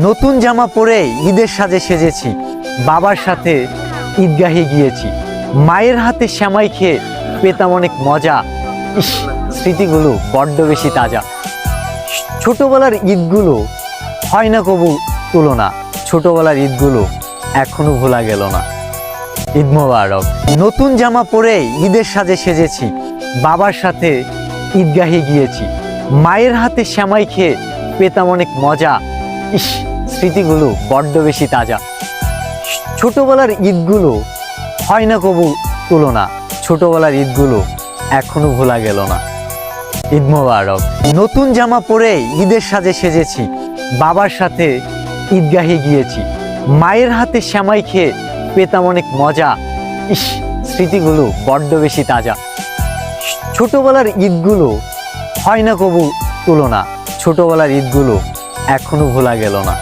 নতুন জামা পরে ঈদের সাজে সেজেছি, বাবার সাথে ঈদগাহে গিয়েছি, মায়ের হাতে সেমাই খেয়ে পেতাম অনেক মজা। ইস, স্মৃতিগুলো বড্ড বেশি তাজা। ছোটবেলার ঈদগুলো হয় না কবু তুলনা, ছোটবেলার ঈদগুলো এখনো ভোলা গেল না। ঈদ মোবারক। নতুন জামা পরে ঈদের সাজে সেজেছি, বাবার সাথে ঈদগাহে গিয়েছি, মায়ের হাতে সেমাই খেয়ে পেতাম অনেক মজা। ইস, স্মৃতিগুলো বড্ড বেশি তাজা। ছোটবেলার ঈদগুলো হয় না কবু তুলনা, ছোটবেলার ঈদগুলো এখনো ভোলা গেল না। ঈদ মোবারক। নতুন জামা পরে ঈদের সাজে সেজেছি, বাবার সাথে ঈদগাহে গিয়েছি, মায়ের হাতে সেমাই খেয়ে পেতাম অনেক মজা। ইস, স্মৃতিগুলো বড্ড বেশি তাজা। ছোটবেলার ঈদগুলো হয় না কবু তুলনা, ছোটবেলার ঈদগুলো এখনো ভোলা গেল না।